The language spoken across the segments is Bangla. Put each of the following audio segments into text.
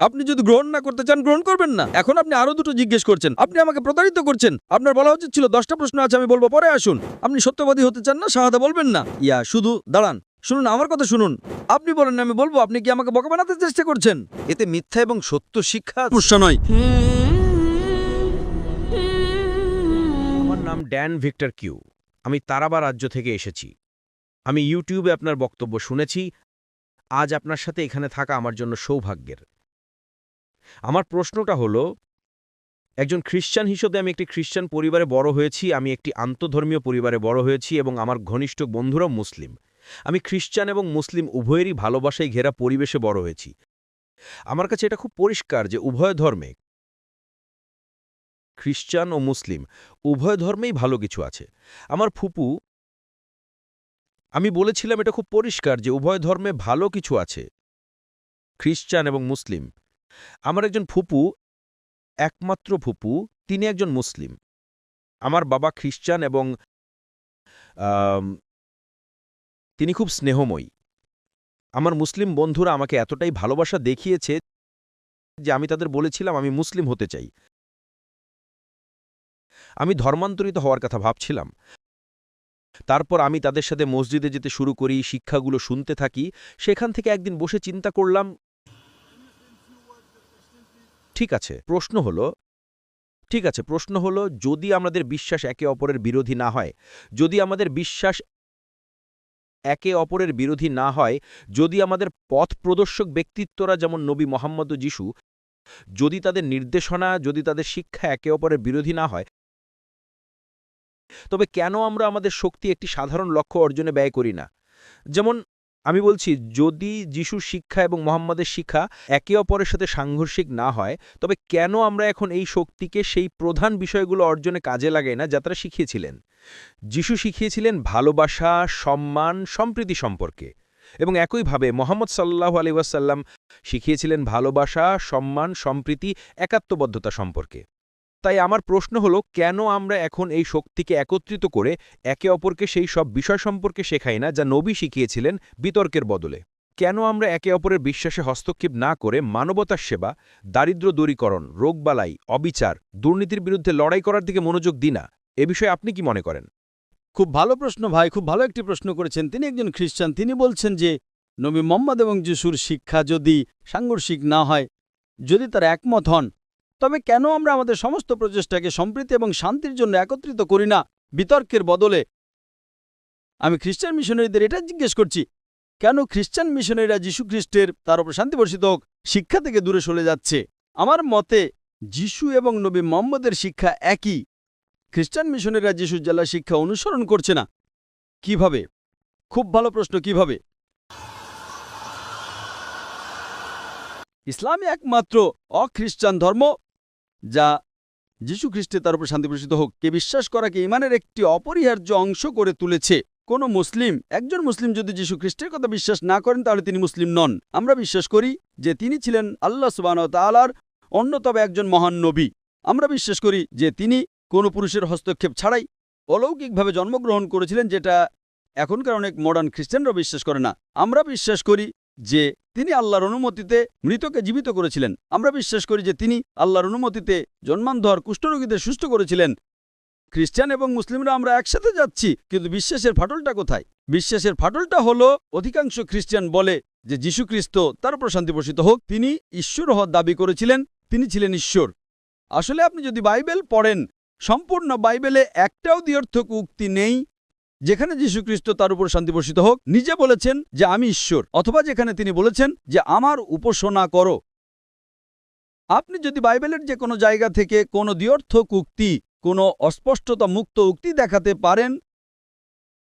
আপনি যদি গ্রহণ না করতে চান গ্রহণ করবেন না। এখন আপনি আরো দুটো জিজ্ঞেস করছেন, আপনি আমাকে প্রতারিত করছেন। আপনার বলা উচিত ছিল 10টা প্রশ্ন আছে, আমি বলবো পরে আসুন। আপনি সত্যবাদী হতে চান না, শাহাদা বলবেন না। শুধু দাঁড়ান, শুনুন আমার কথা শুনুন। আপনি বলেন না, আমি বলবো। আপনি কি আমাকে বোকা বানাতে চেষ্টা করছেন? এতে মিথ্যা এবং সত্য শিক্ষা সমস্যা নয়। আমার নাম ড্যান ভিক্টর কিউ। আমি তারাবা রাজ্য থেকে এসেছি। আমি ইউটিউবে আপনার বক্তব্য শুনেছি। আজ আপনার সাথে এখানে থাকা আমার জন্য সৌভাগ্যের। আমার প্রশ্নটা হলো, একজন খ্রিস্টান হিসেবে আমি একটি খ্রিস্টান পরিবারে বড় হয়েছি, আমি একটি আন্তধর্মীয় পরিবারে বড় হয়েছি এবং আমার ঘনিষ্ঠ বন্ধুরাও মুসলিম। আমি খ্রিস্টান এবং মুসলিম উভয়েরই ভালোবাসায় ঘেরা পরিবেশে বড় হয়েছি। আমার কাছে এটা খুব পরিষ্কার যে উভয় ধর্মে, খ্রিস্টান ও মুসলিম উভয় ধর্মেই ভালো কিছু আছে। আমার ফুপু, আমি বলেছিলাম এটা খুব পরিষ্কার যে উভয় ধর্মে ভালো কিছু আছে, খ্রিস্টান এবং মুসলিম। আমার একজন ফুপু, একমাত্র ফুপু, তিনি একজন মুসলিম। আমার বাবা খ্রিস্টান এবং তিনি খুব স্নেহময়ী। আমার মুসলিম বন্ধুরা আমাকে এতটাই ভালোবাসা দেখিয়েছে যে আমি তাদের বলেছিলাম আমি মুসলিম হতে চাই। আমি ধর্মান্তরিত হওয়ার কথা ভাবছিলাম। তারপর আমি তাদের সাথে মসজিদে যেতে শুরু করি, শিক্ষাগুলো শুনতে থাকি। সেখান থেকে একদিন বসে চিন্তা করলাম, ঠিক আছে, প্রশ্ন হলো যদি আমাদের বিশ্বাস একে অপরের বিরোধী না হয়, যদি আমাদের বিশ্বাস একে অপরের বিরোধী না হয়, যদি আমাদের পথ প্রদর্শক ব্যক্তিত্বরা যেমন নবী মোহাম্মদ ও যিশু, যদি তাদের নির্দেশনা, যদি তাদের শিক্ষা একে অপরের বিরোধী না হয়, তবে কেন আমরা আমাদের শক্তি একটি সাধারণ লক্ষ্য অর্জনে ব্যয় করি না? যেমন আমি বলছি, যদি যিশুর শিক্ষা এবং মোহাম্মদের শিক্ষা একে অপরের সাথে সাংঘর্ষিক না হয়, তবে কেন আমরা এখন এই শক্তিকে সেই প্রধান বিষয়গুলো অর্জনে কাজে লাগাই না যা তারা শিখিয়েছিলেন? যিশু শিখিয়েছিলেন ভালোবাসা, সম্মান, সম্প্রীতি সম্পর্কে, এবং একইভাবে মোহাম্মদ সাল্লাল্লাহু আলাইহি ওয়াসাল্লাম শিখিয়েছিলেন ভালোবাসা, সম্মান, সম্প্রীতি, একাত্মবদ্ধতা সম্পর্কে। তাই আমার প্রশ্ন হলো, কেন আমরা এখন এই শক্তিকে একত্রিত করে একে অপরকে সেই সব বিষয় সম্পর্কে শেখাই না যা নবী শিখিয়েছিলেন বিতর্কের বদলে? কেন আমরা একে অপরের বিশ্বাসে হস্তক্ষেপ না করে মানবতার সেবা, দারিদ্র্য দূরীকরণ, রোগবালাই, অবিচার, দুর্নীতির বিরুদ্ধে লড়াই করার দিকে মনোযোগ দিই না? এ বিষয়ে আপনি কি মনে করেন? খুব ভালো প্রশ্ন ভাই, খুব ভালো একটি প্রশ্ন করেছেন। তিনি একজন খ্রিস্টান, তিনি বলছেন যে নবী মোহাম্মদ এবং যিশুর শিক্ষা যদি সাংঘর্ষিক না হয়, যদি তারা একমত হন, তবে কেন আমরা আমাদের সমস্ত প্রচেষ্টাকে সম্প্রীতি এবং শান্তির জন্য একত্রিত করি না বিতর্কের বদলে? আমি খ্রিস্টান মিশনারিদের এটা জিজ্ঞেস করছি, কেন খ্রিস্টান মিশনারিরা যিশু খ্রিস্টের, তার উপর শান্তি বর্ষিত হোক, শিক্ষা থেকে দূরে সরে যাচ্ছে? আমার মতে যিশু এবং নবী মোহাম্মদের শিক্ষা একই। খ্রিস্টান মিশনারিরা যিশুর জ্বালা শিক্ষা অনুসরণ করছে না। কিভাবে? খুব ভালো প্রশ্ন, কিভাবে? ইসলামই একমাত্র অখ্রিস্টান ধর্ম যা যিশু খ্রিস্টে, তার উপর শান্তি বর্ষিত হোক, কে বিশ্বাস করাকে ইমানের একটি অপরিহার্য অংশ করে তুলেছে। কোন মুসলিম, একজন মুসলিম যদি যিশু খ্রিস্টের কথা বিশ্বাস না করেন তাহলে তিনি মুসলিম নন। আমরা বিশ্বাস করি যে তিনি ছিলেন আল্লাহ সুবহানাহু ওয়া তাআলার অন্যতম একজন মহান নবী। আমরা বিশ্বাস করি যে তিনি কোনো পুরুষের হস্তক্ষেপ ছাড়াই অলৌকিকভাবে জন্মগ্রহণ করেছিলেন, যেটা এখনকার অনেক মডার্ন খ্রিস্টানরা বিশ্বাস করে না। আমরা বিশ্বাস করি যে তিনি আল্লাহর অনুমতিতে মৃতকে জীবিত করেছিলেন। আমরা বিশ্বাস করি যে তিনি আল্লাহর অনুমতিতে জন্মান্ধর কুষ্ঠরোগীদের সুস্থ করেছিলেন। খ্রিস্টান এবং মুসলিমরা আমরা একসাথে যাচ্ছি, কিন্তু বিশ্বাসের ফাটলটা কোথায়? বিশ্বাসের ফাটলটা হলো, অধিকাংশ খ্রিস্টান বলে যে যিশু খ্রিস্ট, তার উপর শান্তি বর্ষিত হোক, তিনি ঈশ্বর হওয়ার দাবি করেছিলেন, তিনি ছিলেন ঈশ্বর। আসলে আপনি যদি বাইবেল পড়েন, সম্পূর্ণ বাইবেলে একটাও দ্ব্যর্থক উক্তি নেই যেখানে যিশু খ্রিস্ট, তার উপর শান্তি বর্ষিত হোক, নিজে বলেছেন যে আমি ঈশ্বর, অথবা যেখানে তিনি বলেছেন যে আমার উপাসনা করো। আপনি যদি বাইবেলের যে কোনো জায়গা থেকে কোনো দ্ব্যর্থক উক্তি, কোনো অস্পষ্টতা মুক্ত উক্তি দেখাতে পারেন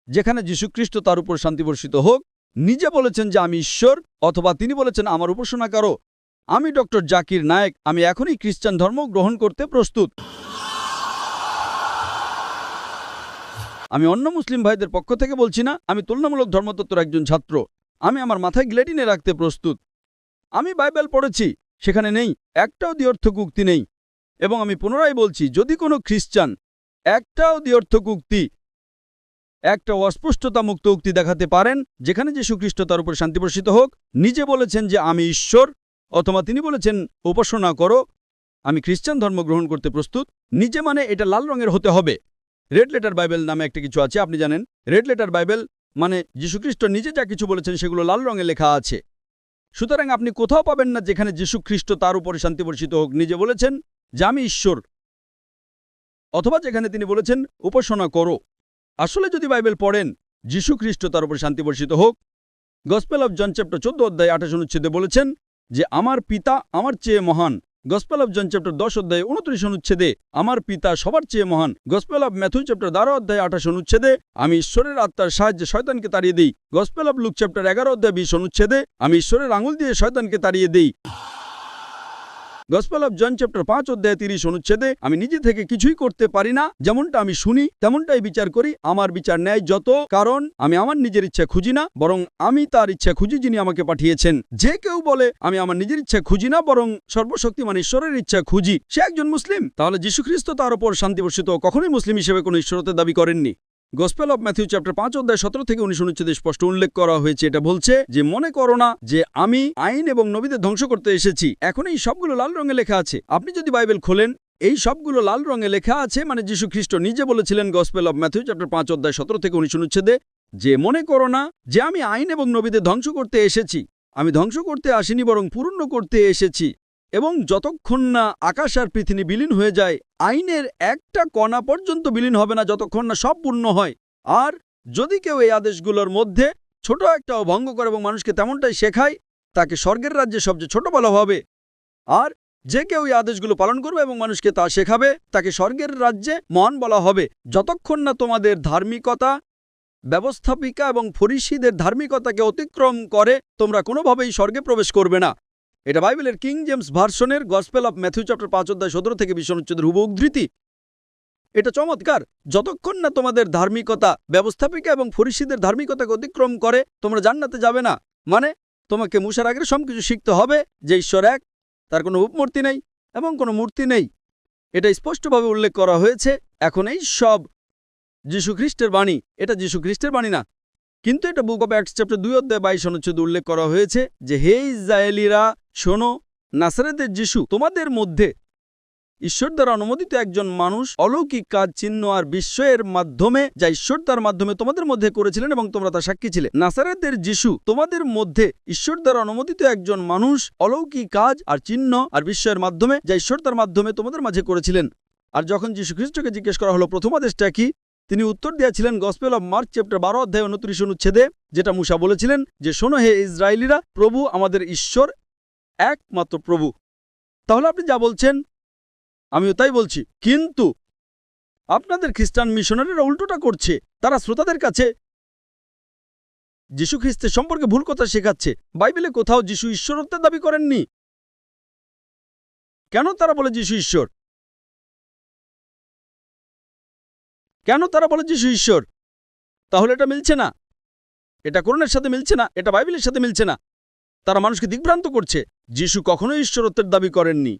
যেখানে যিশু খ্রিস্ট, তার উপর শান্তি বর্ষিত হোক, নিজে বলেছেন যে আমি ঈশ্বর, অথবা তিনি বলেছেন আমার উপাসনা করো, আমি ডক্টর জাকির নায়েক, আমি এখনই খ্রিস্টান ধর্ম গ্রহণ করতে প্রস্তুত। আমি অন্য মুসলিম ভাইদের পক্ষ থেকে বলছি না, আমি তুলনামূলক ধর্মতত্ত্বের একজন ছাত্র। আমি আমার মাথায় গ্লেটিনে রাখতে প্রস্তুত। আমি বাইবেল পড়েছি, সেখানে নেই, একটাও দ্ব্যর্থক উক্তি নেই। এবং আমি পুনরায় বলছি, যদি কোনো খ্রিস্টান একটাও দ্ব্যর্থক উক্তি, একটা অস্পষ্টতা মুক্ত উক্তি দেখাতে পারেন যেখানে যিশু খ্রিস্ট, তার উপর শান্তি বর্ষিত হোক, নিজে বলেছেন যে আমি ঈশ্বর, অথবা তিনি বলেছেন উপাসনা করো, আমি খ্রিস্টান ধর্ম গ্রহণ করতে প্রস্তুত। নিজে মানে এটা লাল রঙের হতে হবে। রেড লেটার বাইবেল নামে একটা কিছু আছে, আপনি জানেন। রেড লেটার বাইবেল মানে যীশুখ্রিস্ট নিজে যা কিছু বলেছেন সেগুলো লাল রঙে লেখা আছে। সুতরাং আপনি কোথাও পাবেন না যেখানে যীশুখ্রিস্ট তার উপরে শান্তি বর্ষিত হোক নিজে বলেছেন যে আমি ঈশ্বর, অথবা যেখানে তিনি বলেছেন উপাসনা করো। আসলে যদি বাইবেল পড়েন, যীশুখ্রিস্ট তার উপর শান্তি বর্ষিত হোক গসপেল অফ জন চ্যাপ্টার 14 অধ্যায় 28 অনুচ্ছেদে বলেছেন যে আমার পিতা আমার চেয়ে মহান। গসপেল অফ জন চ্যাপ্টার 10 অধ্যায় 29 অনুচ্ছেদে আমার পিতা সবার চেয়ে মহান। গসপেল অফ ম্যাথু চ্যাপ্টার 12 অধ্যায় 28 অনুচ্ছেদে আমি ঈশ্বরের আত্মার সাহায্যে শয়তানকে তাড়িয়ে দিই। গসপেল অফ লুক চ্যাপ্টার 11 অধ্যায় 20 অনুচ্ছেদে আমি ঈশ্বরের আঙুল দিয়ে শয়তানকে তাড়িয়ে দিই। গসপেল অফ জন চ্যাপ্টার 5 অধ্যায় 30 অনুচ্ছেদে আমি নিজে থেকে কিছুই করতে পারি না, যেমনটা আমি শুনি তেমনটাই বিচার করি, আমার বিচার ন্যায় যত, কারণ আমি আমার নিজের ইচ্ছা খুঁজি না, বরং আমি তার ইচ্ছা খুঁজি যিনি আমাকে পাঠিয়েছেন। যে কেউ বলে আমি আমার নিজের ইচ্ছা খুঁজি না বরং সর্বশক্তিমান ঈশ্বরের ইচ্ছা খুঁজি, সে একজন মুসলিম। তাহলে যীশুখ্রিস্ট তার উপর শান্তি বর্ষিত কখনোই মুসলিম হিসেবে কোনো ঈশ্বরত্বের দাবি করেননি। গসপেল অফ ম্যাথিউ চ্যাপ্টার 5 অধ্যায় 17 থেকে 19 অনুচ্ছেদে স্পষ্ট উল্লেখ করা হয়েছে। এটা বলছে যে মনে করো না যে আমি আইন এবং নবীদের ধ্বংস করতে এসেছি। এখন এই সবগুলো লাল রঙে লেখা আছে। আপনি যদি বাইবেল খোলেন, এই সবগুলো লাল রঙে লেখা আছে, মানে যীশুখ্রিস্ট নিজে বলেছিলেন গসপেল অফ ম্যাথিউ চ্যাপ্টার 5 অধ্যায় 17 থেকে 19 অনুচ্ছেদে যে মনে করো না যে আমি আইন এবং নবীদের ধ্বংস করতে এসেছি। আমি ধ্বংস করতে আসিনি বরং পূর্ণ করতে এসেছি। এবং যতক্ষণ না আকাশ আর পৃথিবী বিলীন হয়ে যায়, আইনের একটা কণা পর্যন্ত বিলীন হবে না যতক্ষণ না সব পূর্ণ হয়। আর যদি কেউ এই আদেশগুলোর মধ্যে ছোট একটাও ভঙ্গ করে এবং মানুষকে তেমনটাই শেখায়, তাকে স্বর্গের রাজ্যে সবচেয়ে ছোট বলা হবে। আর যে কেউ এই আদেশগুলো পালন করবে এবং মানুষকে তা শেখাবে, তাকে স্বর্গের রাজ্যে মহান বলা হবে। যতক্ষণ না তোমাদের ধার্মিকতা ব্যবস্থাপিকা এবং ফরিসীদের ধার্মিকতাকে অতিক্রম করে, তোমরা কোনোভাবেই স্বর্গে প্রবেশ করবে না। এটা বাইবেলের কিং জেমস ভার্সনের গসপেল অফ ম্যাথিউ চ্যাপ্টার 5 অধ্যায় 17 থেকে 20 অনুচ্ছেদের হুবহু উদ্ধৃতি। এটা চমৎকার। যতক্ষণ না তোমাদের ধার্মিকতা ব্যবস্থাপিকা এবং ফরিসীদের ধার্মিকতাকে অতিক্রম করে, তোমরা জান্নাতে যাবে না। মানে তোমাকে মুসার আগের সবকিছু শিখতে হবে যে ঈশ্বর এক, তার কোনো উপমূর্তি নেই এবং কোনো মূর্তি নেই। এটা স্পষ্টভাবে উল্লেখ করা হয়েছে। এখন এই সব যীশুখ্রিস্টের বাণী, এটা যীশুখ্রিস্টের বাণী না, কিন্তু এটা বুক অব অ্যাক্টস চ্যাপ্টার 2 অধ্যায় 22 অনুচ্ছেদে উল্লেখ করা হয়েছে যে হে ইসরায়েলীরা শোনো, নাসারেতের যীশু তোমাদের মধ্যে ঈশ্বর দ্বারা অনুমোদিত একজন মানুষ, অলৌকিক কাজ চিহ্ন আর বিস্ময়ের মাধ্যমে যা ঈশ্বর তার মাধ্যমে তোমাদের মধ্যে করেছিলেন এবং তোমরা তা সাক্ষী ছিলে। নাসারেতের যীশু তোমাদের মধ্যে ঈশ্বর দ্বারা অনুমোদিত একজন মানুষ, অলৌকিক কাজ আর চিহ্ন আর বিস্ময়ের মাধ্যমে যা ঈশ্বর তার মাধ্যমে তোমাদের মাঝে করেছিলেন। আর যখন যীশু খ্রিস্টকে জিজ্ঞেস করা হলো প্রথম আদেশটা কি, তিনি উত্তর দিয়েছিলেন গসপেল অব মার্ক চ্যাপ্টার 12 অধ্যায় 29 অনুচ্ছেদে, যেটা মুসা বলেছিলেন যে শোনো হে ইসরায়েলীরা, প্রভু আমাদের ঈশ্বর একমাত্র প্রভু। তাহলে আপনি যা বলছেন আমিও তাই বলছি, কিন্তু আপনাদের খ্রিস্টান মিশনারিরা উল্টোটা করছে। তারা শ্রোতাদের কাছে যীশু খ্রিস্টের সম্পর্কে ভুল কথা শেখাচ্ছে। বাইবেলে কোথাও যীশু ঈশ্বরত্বের দাবি করেননি। কেন তারা বলে যীশু ঈশ্বর? কেন তারা বলে যীশু ঈশ্বর? তাহলে এটা মিলছে না, এটা কোরআনের সাথে মিলছে না, এটা বাইবেলের সাথে মিলছে না। তারা মানুষকে দিগ্ভ্রান্ত করছে। যীশু কখনোই ঈশ্বরত্বের দাবি করেননি।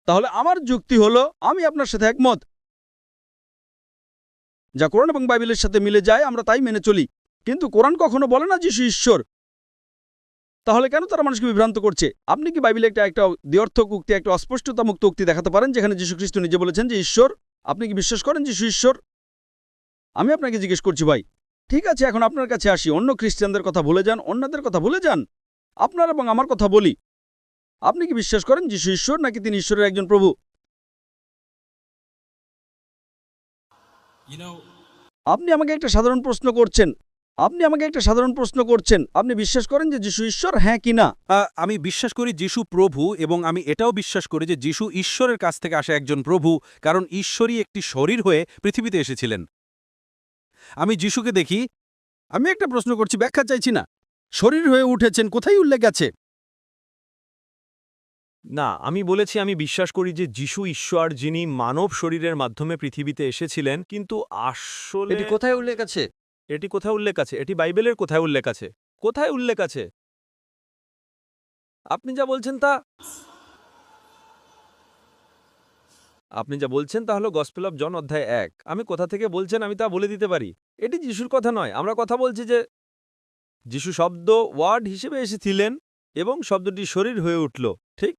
তাহলে আমার যুক্তি হলো, আমি আপনার সাথে একমত, যা কোরআন এবং বাইবেলের সাথে মিলে যায় আমরা তাই মেনে চলি, কিন্তু কোরআন কখনো বলে না যীশু ঈশ্বর। তাহলে কেন তারা মানুষকে বিভ্রান্ত করছে? আপনি কি বাইবেলে একটা দ্ব্যর্থক উক্তি, একটা অস্পষ্টতা মুক্ত উক্তি দেখাতে পারেন যেখানে যীশু খ্রিস্ট নিজে বলেছেন যে ঈশ্বর? আপনি কি বিশ্বাস করেন যীশু ঈশ্বর? আমি আপনাকে জিজ্ঞেস করছি ভাই। ঠিক আছে, এখন আপনার কাছে আসি। অন্য খ্রিস্টানদের কথা ভুলে যান, অন্যদের কথা ভুলে যান, আপনার এবং আমার কথা বলি। আপনি কি বিশ্বাস করেন যীশু ঈশ্বর, নাকি তিনি ঈশ্বরের একজন প্রভু? আপনি আমাকে একটা সাধারণ প্রশ্ন করছেন। আপনি বিশ্বাস করেন যে যীশু ঈশ্বর, হ্যাঁ কি না? আমি বিশ্বাস করি যিশু প্রভু, এবং আমি এটাও বিশ্বাস করি যে যিশু ঈশ্বরের কাছ থেকে আসা একজন প্রভু, কারণ ঈশ্বরই একটি শরীর হয়ে পৃথিবীতে এসেছিলেন। আমি যিশুকে দেখি। আমি একটা প্রশ্ন করছি, ব্যাখ্যা চাইছি না। শরীর হয়ে উঠেছেন, কোথায় উল্লেখ আছে? না, আমি বলেছি আমি বিশ্বাস করি যে যিশু ঈশ্বর, যিনি মানব শরীরের মাধ্যমে পৃথিবীতে এসেছিলেন, কিন্তু আসলে এটি কোথায় উল্লেখ আছে? এটি কোথায় উল্লেখ আছে? এটি বাইবেলের কোথায় উল্লেখ আছে? কোথায় উল্লেখ আছে? আপনি যা বলছেন তা হলো গসপেল অফ জন অধ্যায় 1। আমি কোথা থেকে বলছেন আমি তা বলে দিতে পারি। এটি যিশুর কথা নয়। আমরা কথা বলছি যে যিশু শব্দ ওয়ার্ড হিসেবে এসেছিলেন, এবং শব্দটি শরীর হয়ে উঠল, ঠিক?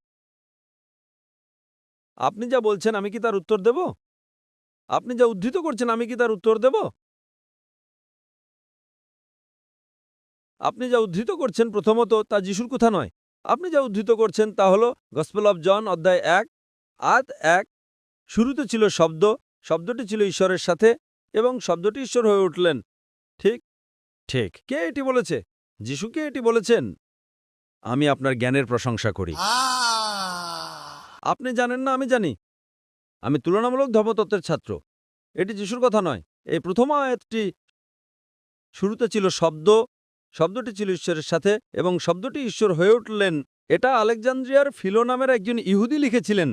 আপনি যা বলছেন আমি কি তার উত্তর দেব? আপনি যা উদ্ধৃত করছেন আমি কি তার উত্তর দেব? আপনি যা উদ্ধৃত করছেন প্রথমত তা যিশুর কথা নয়। আপনি যা উদ্ধৃত করছেন তা হল গসপেল অফ জন অধ্যায় 1 আয়াত 1। শুরুতে ছিল শব্দ, শব্দটি ছিল ঈশ্বরের সাথে এবং শব্দটি ঈশ্বর হয়ে উঠলেন, ঠিক? ঠিক। কে এটি বলেছে? যিশু কে এটি বলেছেন? আমি আপনার জ্ঞানের প্রশংসা করি। আপনি জানেন না, আমি জানি। আমি তুলনামূলক ধর্মতত্ত্বের ছাত্র। এটি যিশুর কথা নয়। এই প্রথম আয়াতটি শুরুতে ছিল শব্দ, শব্দটি ছিল ঈশ্বরের সাথে এবং শব্দটি ঈশ্বর হয়ে উঠলেন। এটা আলেকজান্দ্রিয়ার ফিলো নামের একজন ইহুদি লিখেছিলেন।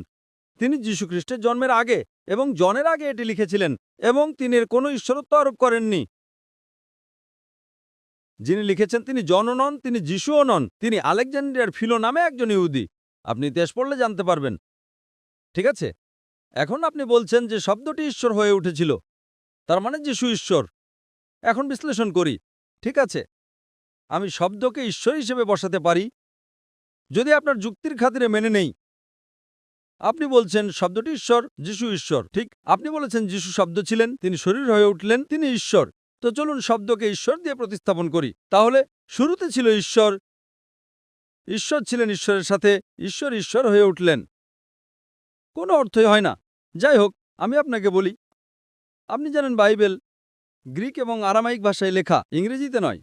তিনি যীশুখ্রিস্টের জন্মের আগে এবং জনের আগে এটি লিখেছিলেন এবং তিনি এর কোনো ঈশ্বরত্ব আরোপ করেননি। যিনি লিখেছেন তিনি জনও নন, তিনি যিশুও নন, তিনি আলেকজান্দ্রিয়ার ফিলো নামে একজন ইহুদি। আপনি ইতিহাস পড়লে জানতে পারবেন, ঠিক আছে? এখন আপনি বলছেন যে শব্দটি ঈশ্বর হয়ে উঠেছিল, তার মানে যিশু ঈশ্বর। এখন বিশ্লেষণ করি, ঠিক আছে? আমি শব্দকে ঈশ্বর হিসেবে বসাতে পারি যদি আপনার যুক্তির খাতিরে মেনে নেই। আপনি বলছেন শব্দটি ঈশ্বর, যিশু ঈশ্বর, ঠিক? আপনি বলেছেন যিশু শব্দ ছিলেন, তিনি শরীর হয়ে উঠলেন, তিনি ঈশ্বর। তো চলুন শব্দকে ঈশ্বর দিয়ে প্রতিস্থাপন করি। তাহলে শুরুতে ছিল ঈশ্বর, ঈশ্বর ছিলেন ঈশ্বরের সাথে, ঈশ্বর ঈশ্বর হয়ে উঠলেন। কোনো অর্থই হয় না। যাই হোক, আমি আপনাকে বলি, আপনি জানেন বাইবেল গ্রিক এবং আরামাইক ভাষায় লেখা, ইংরেজিতে নয়।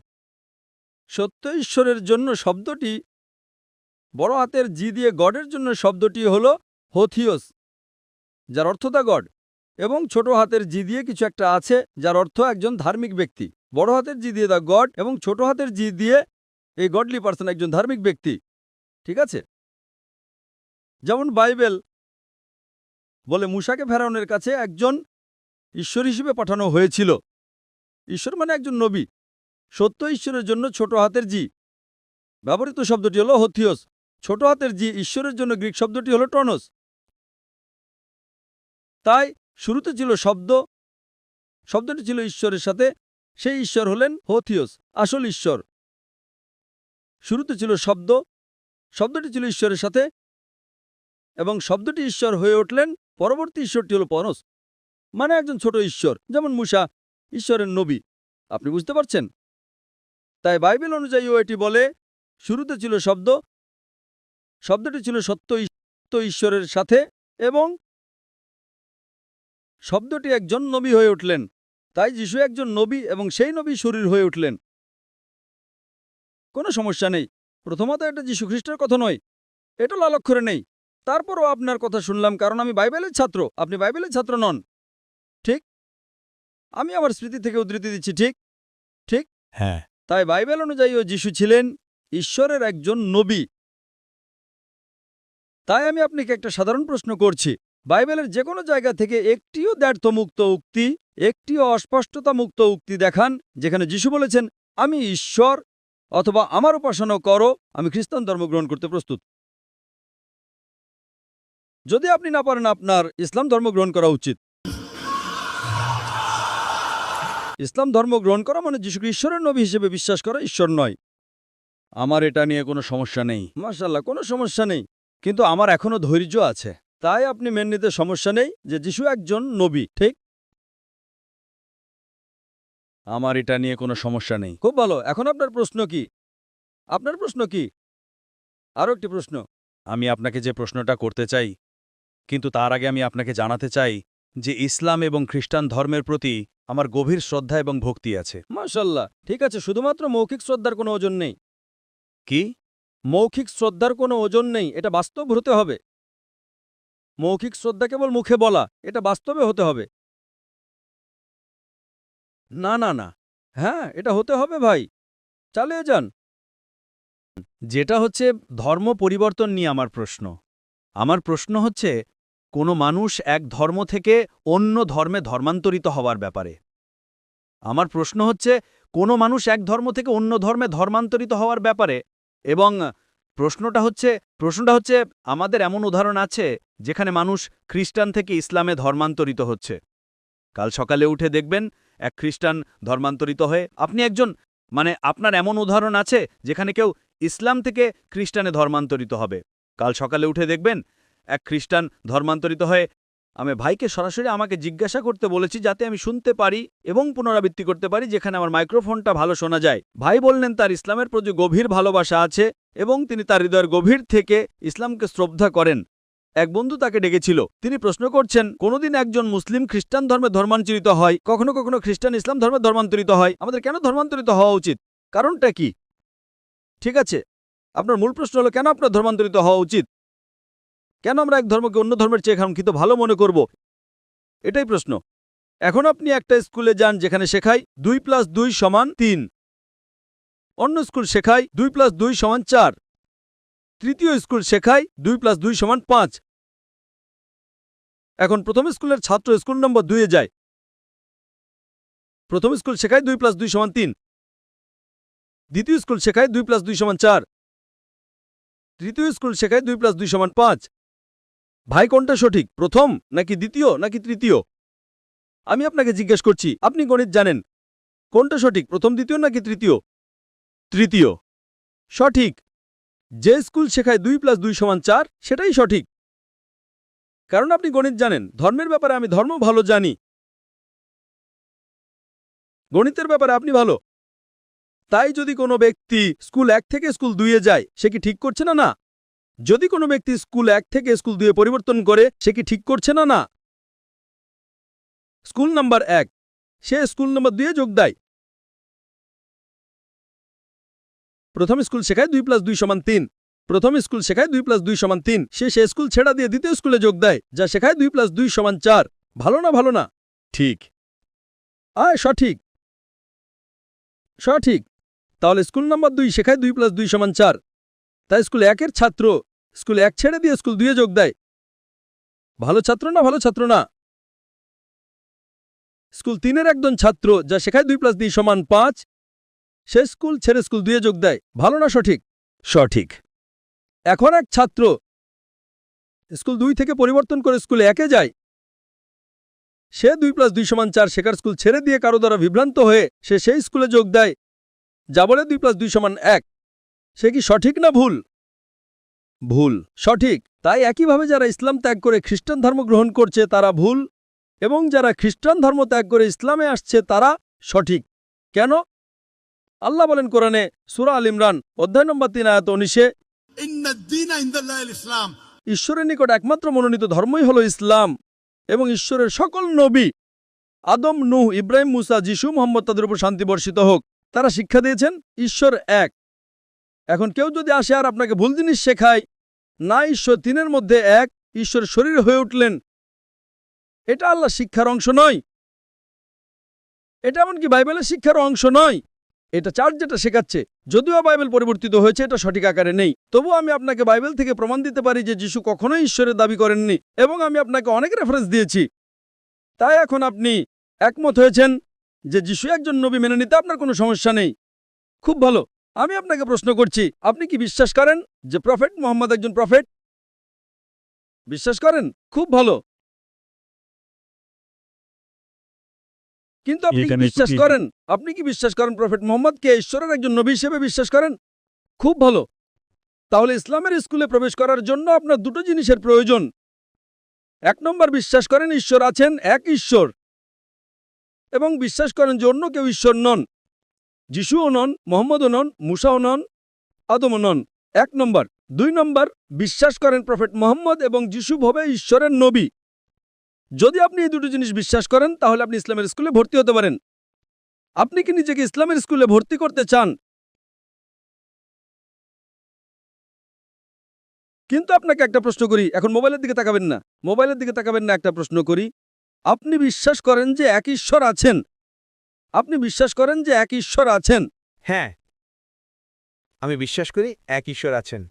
সত্য ঈশ্বরের জন্য শব্দটি বড় হাতের জি দিয়ে গডের জন্য শব্দটি হল হোথিওস, যার অর্থ দা গড, এবং ছোট হাতের জি দিয়ে কিছু একটা আছে যার অর্থ একজন ধার্মিক ব্যক্তি। বড় হাতের জি দিয়ে দা গড এবং ছোট হাতের জি দিয়ে এই গডলি পার্সন, একজন ধার্মিক ব্যক্তি, ঠিক আছে? যেমন বাইবেল বলে মূসাকে ফেরাউনের কাছে একজন ঈশ্বর হিসেবে পাঠানো হয়েছিল। ঈশ্বর মানে একজন নবী। সত্য ঈশ্বরের জন্য ছোট হাতের জি ব্যবহৃত শব্দটি হল হোথিওস। ছোট হাতের জি ঈশ্বরের জন্য গ্রিক শব্দটি হল টনোস। তাই শুরুতে ছিল শব্দ, শব্দটি ছিল ঈশ্বরের সাথে, সেই ঈশ্বর হলেন হোথিওস, আসল ঈশ্বর। শুরুতে ছিল শব্দ, শব্দটি ছিল ঈশ্বরের সাথে এবং শব্দটি ঈশ্বর হয়ে উঠলেন। পরবর্তী ঈশ্বরটি হল পনস, মানে একজন ছোট ঈশ্বর, যেমন মূসা ঈশ্বরের নবী। আপনি বুঝতে পারছেন? তাই বাইবেল অনুযায়ীও এটি বলে শুরুতে ছিল শব্দ, শব্দটি ছিল সত্য ঈশ্বরের সাথে এবং শব্দটি একজন নবী হয়ে উঠলেন। তাই যিশু একজন নবী এবং সেই নবী শরীর হয়ে উঠলেন। কোনো সমস্যা নেই। প্রথমত এটা যীশুখ্রিস্টের কথা নয়, এটা লাল অক্ষরে নেই। তারপরও আপনার কথা শুনলাম কারণ আমি বাইবেলের ছাত্র, আপনি বাইবেলের ছাত্র নন, ঠিক? আমি আমার স্মৃতি থেকে উদ্ধৃতি দিচ্ছি, ঠিক? ঠিক, হ্যাঁ। তাই বাইবেল অনুযায়ীও যিশু ছিলেন ঈশ্বরের একজন নবী। তাই আমি আপনাকে একটা সাধারণ প্রশ্ন করছি, বাইবেলের যে কোনো জায়গা থেকে একটিও দ্ব্যর্থমুক্ত উক্তি, একটিও অস্পষ্টতা মুক্ত উক্তি দেখান যেখানে যিশু বলেছেন আমি ঈশ্বর অথবা আমার উপাসনা করো, আমি খ্রিস্টান ধর্ম গ্রহণ করতে প্রস্তুত। যদি আপনি না পারেন, আপনার ইসলাম ধর্ম গ্রহণ করা উচিত। ইসলাম ধর্ম গ্রহণ করা মানে যিশুকে ঈশ্বরের নবী হিসেবে বিশ্বাস করা, ঈশ্বর নয়। আমার এটা নিয়ে কোনো সমস্যা নেই, মাশাআল্লাহ, কোনো সমস্যা নেই। কিন্তু আমার এখনো ধৈর্য আছে। তাই আপনি মেনে নিতে সমস্যা নেই যে যিশু একজন নবী, ঠিক? আমার এটা নিয়ে কোনো সমস্যা নেই। খুব ভালো। এখন আপনার প্রশ্ন কি? আপনার প্রশ্ন কি? আরও একটি প্রশ্ন। আমি আপনাকে যে প্রশ্নটা করতে চাই, কিন্তু তার আগে আমি আপনাকে জানাতে চাই যে ইসলাম এবং খ্রিস্টান ধর্মের প্রতি আমার গভীর শ্রদ্ধা এবং ভক্তি আছে। মাশাআল্লাহ, ঠিক আছে। শুধুমাত্র মৌখিক শ্রদ্ধার কোনো ওজন নেই। কি? মৌখিক শ্রদ্ধার কোনো ওজন নেই, এটা বাস্তব হতে হবে। মৌখিক শ্রদ্ধা কেবল মুখে বলা, এটা বাস্তবে হতে হবে। না না না, হ্যাঁ, এটা হতে হবে ভাই, চালিয়ে যান। যেটা হচ্ছে ধর্ম পরিবর্তন নিয়ে আমার প্রশ্ন। আমার প্রশ্ন হচ্ছে কোনো মানুষ এক ধর্ম থেকে অন্য ধর্মে ধর্মান্তরিত হওয়ার ব্যাপারে। আমার প্রশ্ন হচ্ছে কোনো মানুষ এক ধর্ম থেকে অন্য ধর্মে ধর্মান্তরিত হওয়ার ব্যাপারে। এবং প্রশ্নটা হচ্ছে আমাদের এমন উদাহরণ আছে যেখানে মানুষ খ্রিস্টান থেকে ইসলামে ধর্মান্তরিত হচ্ছে। কাল সকালে উঠে দেখবেন এক খ্রিস্টান ধর্মান্তরিত হয়ে আপনি একজন মানে আপনার এমন উদাহরণ আছে যেখানে কেউ ইসলাম থেকে খ্রিস্টানে ধর্মান্তরিত হবে? কাল সকালে উঠে দেখবেন এক খ্রিস্টান ধর্মান্তরিত হয়ে আমি ভাইকে সরাসরি আমাকে জিজ্ঞাসা করতে বলেছি যাতে আমি শুনতে পারি এবং পুনরাবৃত্তি করতে পারি যেখানে আমার মাইক্রোফোনটা ভালো শোনা যায়। ভাই বললেন তার ইসলামের প্রতি গভীর ভালোবাসা আছে এবং তিনি তার হৃদয়ের গভীর থেকে ইসলামকে শ্রদ্ধা করেন। এক বন্ধু তাকে ডেকেছিল। তিনি প্রশ্ন করছেন, কোনোদিন একজন মুসলিম খ্রিস্টান ধর্মে ধর্মান্তরিত হয়, কখনো কখনো খ্রিস্টান ইসলাম ধর্মে ধর্মান্তরিত হয়, আমাদের কেন ধর্মান্তরিত হওয়া উচিত? কারণটা কি? ঠিক আছে, আপনার মূল প্রশ্ন হলো কেন আপনার ধর্মান্তরিত হওয়া উচিত? কেন আমরা এক ধর্মকে অন্য ধর্মের চেয়ে কাঙ্ক্ষিত ভালো মনে করব? এটাই প্রশ্ন। এখন আপনি একটা স্কুলে যান যেখানে শেখায় 2+2 = 3, অন্য স্কুল শেখায় 2+2 = 4, তৃতীয় স্কুল শেখায় 2+2 = 5। এখন প্রথম স্কুলের ছাত্র স্কুল নম্বর 2-এ যায়। প্রথম স্কুল শেখায় 2+2 = 3, দ্বিতীয় স্কুল শেখায় 2+2 = 4, তৃতীয় স্কুল শেখায় 2+2 = 5। ভাই কোনটা সঠিক, প্রথম নাকি দ্বিতীয় নাকি তৃতীয়? আমি আপনাকে জিজ্ঞেস করছি, আপনি গণিত জানেন, কোনটা সঠিক, প্রথম দ্বিতীয় নাকি তৃতীয়? তৃতীয় সঠিক। যে স্কুল শেখায় 2+2 = 4 সেটাই সঠিক, কারণ আপনি গণিত জানেন। ধর্মের ব্যাপারে আমি ধর্ম ভালো জানি, গণিতের ব্যাপারে আপনি ভালো। তাই যদি কোনো ব্যক্তি স্কুল 1 থেকে স্কুল 2-এ যায় সে কি ঠিক করছে না? না। যদি কোনো ব্যক্তি স্কুল 1 থেকে স্কুল 2-এ পরিবর্তন করে সে কি ঠিক করছে না? না। স্কুল নাম্বার 1 সে স্কুল নাম্বার 2-এ যোগ দেয়। প্রথম স্কুল শেখায় 2+2 = 3, প্রথম স্কুল শেখায় 2+2 = 3, সে স্কুল ছেড়া দিয়ে দ্বিতীয় স্কুলে যোগ দেয় যা শেখায় 2+2 = 4। ভালো না? ভালো না? ঠিক। সঠিক সঠিক। তাহলে স্কুল নাম্বার 2 শেখায় 2+2 = 4, তাই স্কুল 1-এর ছাত্র স্কুল 1 ছেড়ে দিয়ে স্কুল 2-এ যোগ দেয়। ভালো ছাত্র না? ভালো ছাত্র না? স্কুল 3-এর একজন ছাত্র যা শেখায় 2+2 = 5, সে স্কুল ছেড়ে স্কুল 2-এ যোগ দেয়। ভালো না সঠিক? সঠিক। এখন এক ছাত্র স্কুল 2 থেকে পরিবর্তন করে স্কুল 1-এ যায়। সে 2+2 = 4 শেখার স্কুল ছেড়ে দিয়ে কারো দ্বারা বিভ্রান্ত হয়ে সে সেই স্কুলে যোগ দেয় যা বলে 2+2 = 1। সে কি সঠিক না ভুল? ভুল। সঠিক। তাই একইভাবে যারা ইসলাম ত্যাগ করে খ্রিস্টান ধর্ম গ্রহণ করছে তারা ভুল, এবং যারা খ্রিস্টান ধর্ম ত্যাগ করে ইসলামে আসছে তারা সঠিক। কেন? আল্লাহ বলেন কোরআনে সূরা আল ইমরান অধ্যায় নম্বর 3 আয়াত 19-এ, ঈশ্বরের নিকট একমাত্র মনোনীত ধর্মই হলো ইসলাম, এবং ঈশ্বরের সকল নবী আদম, নূহ, ইব্রাহিম, মুসা, যিশু, মুহাম্মদ তাদের উপর শান্তি বর্ষিত হোক, তারা শিক্ষা দিয়েছেন ঈশ্বর এক। এখন কেউ যদি আসে আর আপনাকে ভুল জিনিস শেখায়, না ঈশ্বর 3-এর মধ্যে এক, ঈশ্বর শরীর হয়ে উঠলেন, এটা আল্লাহ শিক্ষার অংশ নয়। এটা এমনকি বাইবেলের শিক্ষার অংশ নয়। এটা চার্চ যেটা শেখাচ্ছে, যদিও বাইবেল পরিবর্তিত হয়েছে, এটা সঠিক আকারে নেই। তবু আমি আপনাকে বাইবেল থেকে প্রমাণ দিতে পারি যে যিশু কখনোই ঈশ্বরের দাবি করেননি, এবং আমি আপনাকে অনেক রেফারেন্স দিয়েছি। তাই এখন আপনি একমত হয়েছেন যে যিশু একজন নবী, মেনে নিতে আপনার কোনো সমস্যা নেই। খুব ভালো। আমি আপনাকে প্রশ্ন করছি, আপনি কি বিশ্বাস করেন যে প্রফেট মুহাম্মদ একজন প্রফেট? বিশ্বাস করেন? খুব ভালো। কিন্তু আপনি কি বিশ্বাস করেন? আপনি কি বিশ্বাস করেন প্রফেট মুহাম্মদকে ঈশ্বরের একজন নবী হিসেবে বিশ্বাস করেন? খুব ভালো। তাহলে ইসলামের স্কুলে প্রবেশ করার জন্য আপনার দুটো জিনিসের প্রয়োজন। 1 নম্বর, বিশ্বাস করেন ঈশ্বর আছেন, এক ঈশ্বর, এবং বিশ্বাস করেন যে অন্য কেউ ঈশ্বর নন। যিশুও নন, মুহাম্মদও নন, মুসাও নন, আদমও নন। 1 নম্বর। 2 নম্বর, বিশ্বাস করেন প্রফেট মুহাম্মদ এবং যিশু হবে ঈশ্বরের নবী। যদি আপনি এই দুটো জিনিস বিশ্বাস করেন তাহলে আপনি ইসলামের স্কুলে ভর্তি হতে পারেন। আপনি কি নিজেকে ইসলামের স্কুলে ভর্তি করতে চান? কিন্তু আপনাকে একটা প্রশ্ন করি, এখন মোবাইলের দিকে তাকাবেন না, মোবাইলের দিকে তাকাবেন না, একটা প্রশ্ন করি, আপনি বিশ্বাস করেন যে এক ঈশ্বর আছেন? আপনি বিশ্বাস করেন যে এক ঈশ্বর আছেন? হ্যাঁ, আমি বিশ্বাস করি এক ঈশ্বর আছেন।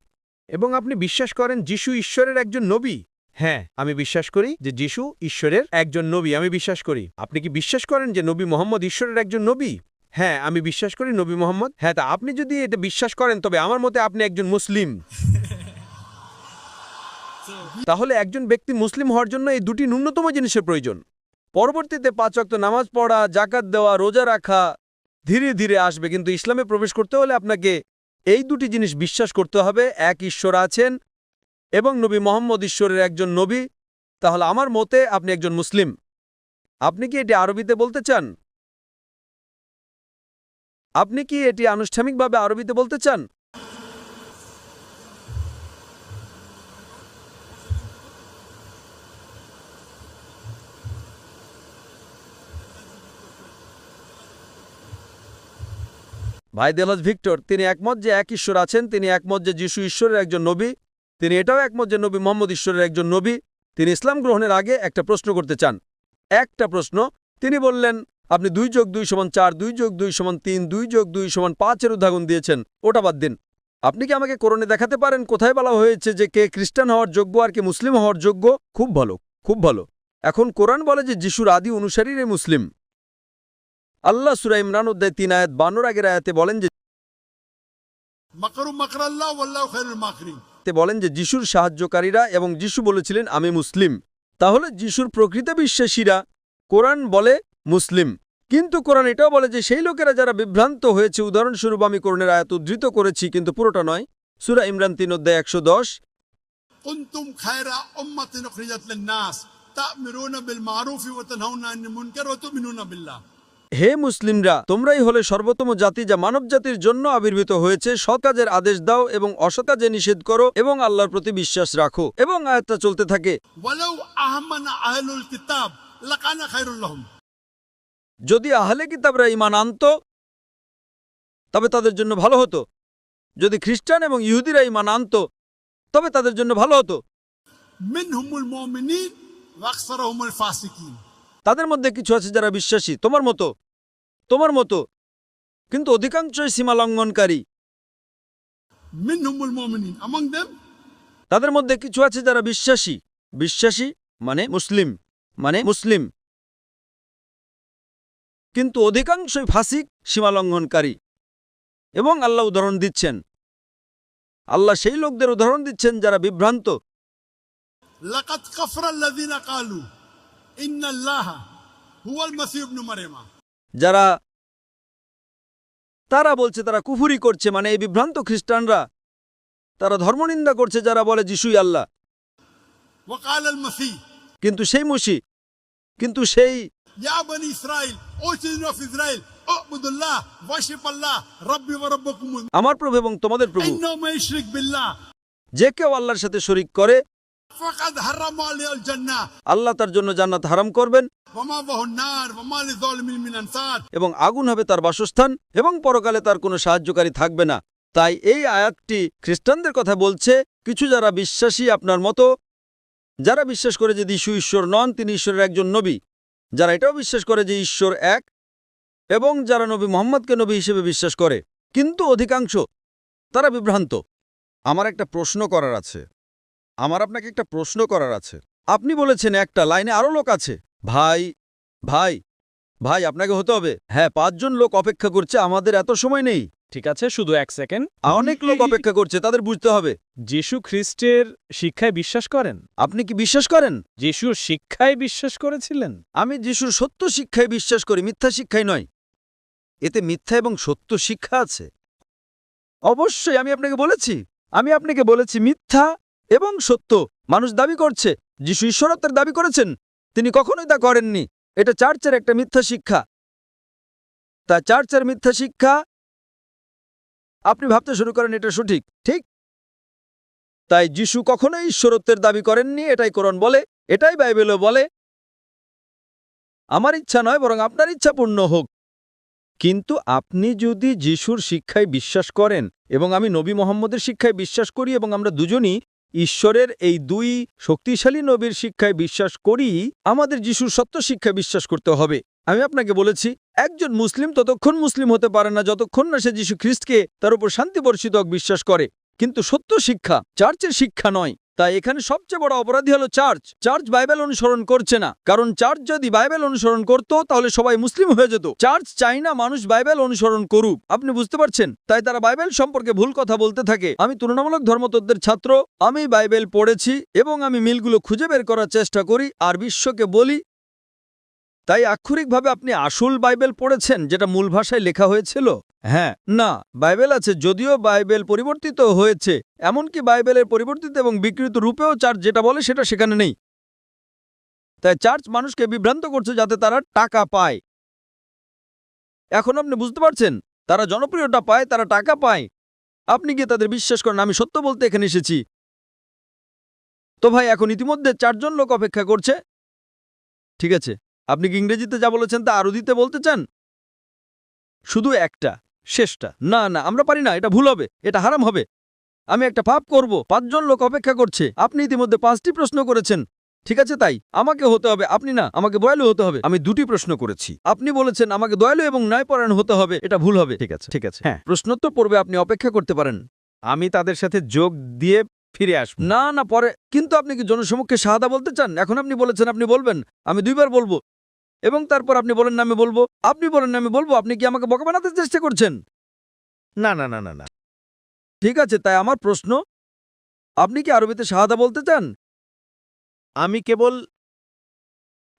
এবং আপনি বিশ্বাস করেন যিশু ঈশ্বরের একজন নবী? হ্যাঁ, আমি বিশ্বাস করি যে যিশু ঈশ্বরের একজন নবী। আমি বিশ্বাস করি। আপনি কি বিশ্বাস করেন যে নবী মুহাম্মদ ঈশ্বরের একজন নবী? হ্যাঁ, আমি বিশ্বাস করি নবী মুহাম্মদ। হ্যাঁ, তা আপনি যদি এটা বিশ্বাস করেন তবে আমার মতে আপনি একজন মুসলিম। তাহলে একজন ব্যক্তি মুসলিম হওয়ার জন্য এই দুটি ন্যূনতম জিনিসের প্রয়োজন। পরবর্তীতে 5 ওয়াক্ত নামাজ পড়া, যাকাত দেওয়া, রোজা রাখা, ধীরে ধীরে আসবে, কিন্তু ইসলামে প্রবেশ করতে হলে আপনাকে এই দুটি জিনিস বিশ্বাস করতে হবে, এক ঈশ্বর আছেন এবং নবী মোহাম্মদ ঈশ্বরের একজন নবী। তাহলে আমার মতে আপনি একজন মুসলিম। আপনি কি এটি আরবিতে বলতে চান? আপনি কি এটি আনুষ্ঠানিকভাবে আরবিতে বলতে চান? ভাই দেলাজ ভিক্টর তিনি একমত যে এক ঈশ্বর আছেন, তিনি একমত যে যিশু ঈশ্বরের একজন নবী, তিনি এটাও একমত যে নবী মোহাম্মদ ঈশ্বরের একজন নবী। তিনি ইসলাম গ্রহণের আগে একটা প্রশ্ন করতে চান, একটা প্রশ্ন। তিনি বললেন আপনি 2+2=4, 2+2=3, 2+2=5 উদাহরণ দিয়েছেন, ওটা বাদ দিন। আপনি কি আমাকে কোরআনে দেখাতে পারেন কোথায় বলা হয়েছে যে কে খ্রিস্টান হওয়ার যোগ্য আর কে মুসলিম হওয়ার যোগ্য? খুব ভালো, খুব ভালো। এখন কোরআন বলে যে যিশুর আদি অনুসারীরাই মুসলিম। আল্লাহ সূরা ইমরান অধ্যায় 3 আয়াত 52 আগের আয়াতে বলেন যে যিশুর সাহায্যকারীরা, এবং যিশু বলেছিলেন আমি মুসলিম। তাহলে যিশুর প্রকৃত বিশ্বাসীরা কোরআন বলে মুসলিম, কিন্তু কোরআন এটাও বলে যে সেই লোকেরা যারা বিভ্রান্ত হয়েছে, উদাহরণস্বরূপ আমি কোরআনের আয়াত উদ্ধৃত করেছি কিন্তু পুরোটা নয়, সূরা ইমরান 3 অধ্যায় 110, কুনতুম খায়রা উম্মাতিন উখরিজাত লিন-নাস তা'মুরুনা বিল মা'রুফ ওয়া তানহাউনা আনিল মুনকার ওয়া তু'মিনুনা বিল্লাহ। হে মুসলিমরা, তোমরাই হলে সর্বোত্তম জাতি যা মানবজাতির জন্য আবির্ভূত হয়েছে। সৎ কাজের আদেশ দাও এবং অসৎ কাজে নিষেধ করো এবং আল্লাহর প্রতি বিশ্বাস রাখো। এবং আয়াতটা চলতে থাকে, ওয়ালাউ আহমানা আহলুল কিতাব লাকানা খায়রুল লাহুম। যদি আহলে কিতাবরা ঈমান আনতো তবে তাদের জন্য ভালো হতো। যদি খ্রিস্টান এবং ইহুদিরা ঈমান আনতো তবে তাদের জন্য ভালো হতো। মিনহুমুল মুমিনিন ওয়া আকসারুহুমুল ফাসিকিন। তাদের মধ্যে কিছু আছে যারা বিশ্বাসী, তোমার মতো, কিন্তু অধিকাংশই সীমা লঙ্ঘনকারী। মিনহুমুল মুমিনিন, among them তাদের মধ্যে কিছু আছে যারা বিশ্বাসী মানে মুসলিম, কিন্তু অধিকাংশই ফাসিক, সীমা লঙ্ঘনকারী। এবং আল্লাহ উদাহরণ দিচ্ছেন, আল্লাহ সেই লোকদের উদাহরণ দিচ্ছেন যারা বিভ্রান্ত। লাকাদ কাফারাল্লাযিনা ক্বালু ইন্নাল্লাহা হুয়াল মাসীহ ইবনে মারইয়াম। তারা বলছে তারা কুফরি করছে, মানে এই বিভ্রান্ত খ্রিস্টানরা তারা ধর্মনিন্দা করছে যারা বলে যিশুই আল্লাহ। ওয়া ক্বালাল মাসীহ, কিন্তু সেই ইয়া বনি ইসরাইল ও চিলড্রেন অফ ইসরাইল উবুদুল্লাহ ওয়াশিফ আল্লাহ রাব্বি ওয়া রাব্বুকুম। আমার প্রভু এবং তোমাদের প্রভু, ইন্নাহু মায়শরিক বিল্লাহ, যে কেউ আল্লাহর সাথে শরীক করে ফাকাদ হারামা আলাইহিল জান্নাহ, আল্লাহ তার জন্য জান্নাত হারাম করবেন ওয়া মা বাহুন নার ওয়া মা লিযালিমিন মিন আনসার, এবং আগুন হবে তার বাসস্থান এবং পরকালে তার কোনো সাহায্যকারী থাকবে না। তাই এই আয়াতটি খ্রিস্টানদের কথা বলছে, কিছু যারা বিশ্বাসী আপনার মতো, যারা বিশ্বাস করে যে যিশু ঈশ্বর নন, তিনি ঈশ্বরের একজন নবী, যারা এটাও বিশ্বাস করে যে ঈশ্বর এক, এবং যারা নবী মোহাম্মদকে নবী হিসেবে বিশ্বাস করে, কিন্তু অধিকাংশ তারা বিভ্রান্ত। আমার আপনাকে একটা প্রশ্ন করার আছে। আপনি বলেছেন একটা লাইনে আরো লোক আছে। ভাই আপনাকে হতে হবে। হ্যাঁ, 5 জন লোক অপেক্ষা করছে, আমাদের এত সময় নেই। ঠিক আছে, শুধু 1 সেকেন্ড। অনেক লোক অপেক্ষা করছে, তাদের বুঝতে হবে। যিশু খ্রিস্টের শিক্ষায় বিশ্বাস করেন? আপনি কি বিশ্বাস করেন? যিশুর শিক্ষায় বিশ্বাস করেছিলেন? আমি যিশুর সত্য শিক্ষায় বিশ্বাস করি, মিথ্যা শিক্ষায় নয়। এতে মিথ্যা এবং সত্য শিক্ষা আছে। অবশ্যই আমি আপনাকে বলেছি মিথ্যা এবং সত্য। মানুষ দাবি করছে যিশু ঈশ্বরত্বের দাবি করেছেন, তিনি কখনোই তা করেননি। এটা চার্চের একটা মিথ্যা শিক্ষা। তা চার্চের মিথ্যা শিক্ষা আপনি ভাবতে শুরু করেন এটা সঠিক, ঠিক? তাই যিশু কখনোই ঈশ্বরত্বের দাবি করেননি, এটাই কোরআন বলে, এটাই বাইবেলও বলে। আমার ইচ্ছা নয়, বরং আপনার ইচ্ছা পূর্ণ হোক। কিন্তু আপনি যদি যিশুর শিক্ষায় বিশ্বাস করেন এবং আমি নবী মোহাম্মদের শিক্ষায় বিশ্বাস করি, এবং আমরা দুজনই ঈশ্বরের এই 2 শক্তিশালী নবীর শিক্ষায় বিশ্বাস করি, আমাদের যিশুর সত্য শিক্ষায় বিশ্বাস করতে হবে। আমি আপনাকে বলেছি, একজন মুসলিম ততক্ষণ মুসলিম হতে পারে না যতক্ষণ না সে যিশু খ্রিস্টকে তার উপর শান্তি বর্ষিত বিশ্বাস করে। কিন্তু সত্য শিক্ষা চার্চের শিক্ষা নয়। তাই এখানে সবচেয়ে বড় অপরাধী হলো চার্চ বাইবেল অনুসরণ করছে না। কারণ চার্চ যদি বাইবেল অনুসরণ করত তাহলে সবাই মুসলিম হয়ে যেত। চার্চ চাই না মানুষ বাইবেল অনুসরণ করুক, আপনি বুঝতে পারছেন? তাই তারা বাইবেল সম্পর্কে ভুল কথা বলতে থাকে। আমি তুলনামূলক ধর্মতত্ত্বের ছাত্র, আমি বাইবেল পড়েছি এবং আমি মিলগুলো খুঁজে বের করার চেষ্টা করি আর বিশ্বকে বলি তাই আক্ষরিকভাবে আপনি আসল বাইবেল পড়েছেন যেটা মূল ভাষায় লেখা হয়েছিল? হ্যাঁ। না, বাইবেল আছে, যদিও বাইবেল পরিবর্তিত হয়েছে। এমনকি বাইবেলের পরিবর্তিত এবং বিকৃত রূপেও চার্চ যেটা বলে সেটা সেখানে নেই। তাই চার্চ মানুষকে বিভ্রান্ত করছে যাতে তারা টাকা পায়। এখন আপনি বুঝতে পারছেন, তারা জনপ্রিয়তা পায়, তারা টাকা পায়। আপনি কি তাদের বিশ্বাস করেন? আমি সত্য বলতে এখানে এসেছি। তো ভাই, এখন ইতিমধ্যে 4 জন লোক অপেক্ষা করছে। ঠিক আছে, আপনি কি ইংরেজিতে যা বলেছেন তা আরবিতে বলতে চান? শুধু একটা, শেষটা। না না, আমরা পারি না, এটা ভুল হবে, এটা হারাম হবে। আমি একটা পাপ করব। 5 জন লোক অপেক্ষা করছে। আপনি ইতিমধ্যে 5টি প্রশ্ন করেছেন। ঠিক আছে, তাই আমাকে হতে হবে, আপনি না, আমাকে দয়ালু হতে হবে। আমি 2টি প্রশ্ন করেছি। আপনি বলেছেন আমাকে দয়ালু এবং ন্যায়পরায়ণ হতে হবে, এটা ভুল হবে। ঠিক আছে, ঠিক আছে। হ্যাঁ, প্রশ্নোত্তর পর্বে আপনি অপেক্ষা করতে পারেন। আমি তাদের সাথে যোগ দিয়ে ফিরে আসব। না না, পরে। কিন্তু আপনি কি জনসমক্ষে শাহাদা বলতে চান? এখন আপনি বলেছেন আপনি বলবেন, আমি 2 বার বলবো, এবং তারপর আপনি বলেন না আমি বলবো, আপনি বলেন না আমি বলবো। আপনি কি আমাকে বোকা বানাতে চেষ্টা করছেন? না না না না না। ঠিক আছে, তাই আমার প্রশ্ন, আপনি কি আরবিতে শাহাদা বলতে চান? আমি কেবল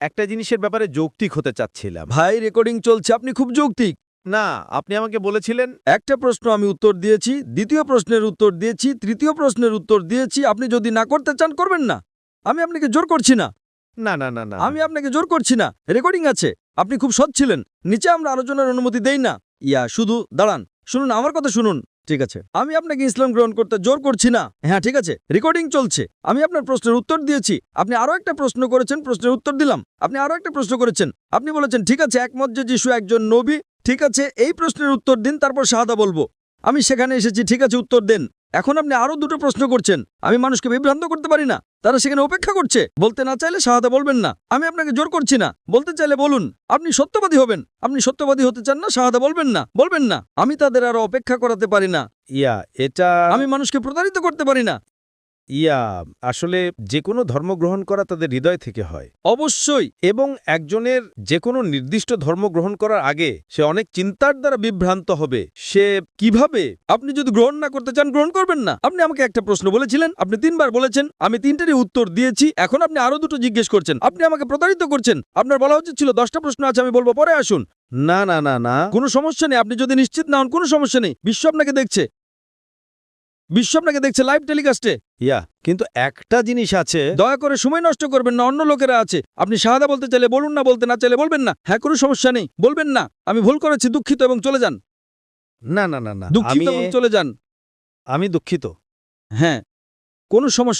একটা জিনিসের ব্যাপারে যৌক্তিক হতে চাচ্ছিলাম। ভাই, রেকর্ডিং চলছে, আপনি খুব যৌক্তিক। না, আপনি আমাকে বলেছিলেন। একটা প্রশ্ন আমি উত্তর দিয়েছি, দ্বিতীয় প্রশ্নের উত্তর দিয়েছি, তৃতীয় প্রশ্নের উত্তর দিয়েছি। আপনি যদি না করতে চান করবেন না। আমি আপনাকে জোর করছি না। না না না না। আমি আপনাকে জোর করছি না, রেকর্ডিং আছে। আপনি খুব সৎ ছিলেন। নিচে আমরা আলোচনার অনুমতি দেই না। শুধু দাঁড়ান, শুনুন, আমার কথা শুনুন। ঠিক আছে, আমি আপনাকে ইসলাম গ্রহণ করতে জোর করছি না। হ্যাঁ, ঠিক আছে, রেকর্ডিং চলছে। আমি আপনার প্রশ্নের উত্তর দিয়েছি। আপনি আরো একটা প্রশ্ন করেছেন, প্রশ্নের উত্তর দিলাম। আপনি আরো একটা প্রশ্ন করেছেন। আপনি বলেছেন ঠিক আছে, একমত যে যিশু একজন নবী। ঠিক আছে, এই প্রশ্নের উত্তর দিন, তারপর শাহাদা বলবো। আমি সেখানে এসেছি, ঠিক আছে, উত্তর দেন। এখন আপনি আরো 2টো প্রশ্ন করছেন। আমি মানুষকে বিভ্রান্ত করতে পারি না। তারা সেখানে অপেক্ষা করছে। বলতে না চাইলে শাহাদা বলবেন না। আমি আপনাকে জোর করছি না, বলতে চাইলে বলুন। আপনি সত্যবাদী হবেন। আপনি সত্যবাদী হতে চান না, শাহাদা বলবেন না, বলবেন না। আমি তাদের আরো অপেক্ষা করাতে পারি না। এটা আমি মানুষকে প্রতারিত করতে পারি না। আসলে যে কোনো ধর্ম গ্রহণ করা তাদের হৃদয় থেকে হয়। অবশ্যই। এবং একজনের যে কোনো নির্দিষ্ট ধর্ম গ্রহণ করার আগে সে অনেক চিন্তার দ্বারা বিভ্রান্ত হবে। সে কিভাবে? আপনি যদি গ্রহণ না করতে চান, গ্রহণ করবেন না। আপনি আমাকে একটা প্রশ্ন বলেছিলেন, আপনি 3 বার বলেছেন, আমি 3টেরই উত্তর দিয়েছি। এখন আপনি আরো 2টো জিজ্ঞেস করছেন। আপনি আমাকে প্রতারিত করছেন। আপনার বলা উচিত ছিল 10টা প্রশ্ন আছে, আমি বলবো পরে আসুন। না না না না। কোনো সমস্যা নেই, আপনি যদি নিশ্চিত না হন, কোনো সমস্যা নেই। বিশ্ব আপনাকে দেখছে, বিশ্ব আপনাকে দেখছে লাইভ টেলিকাস্টে। কিন্তু একটা জিনিস আছে। দয়া করে সময় নষ্ট করবেন না, অন্য লোকেরা আছে। আপনি শাহাদা বলতে চাইলে বলুন, না বলতে না চাইলে বলবেন না। হ্যাঁ, কোনো সমস্যা নেই, বলবেন না আমি ভুল করেছি, দুঃখিত, এবং চলে যান। না না না না, দুঃখিত এবং চলে যান। আমি দুঃখিত। হ্যাঁ, কোনো সমস্যা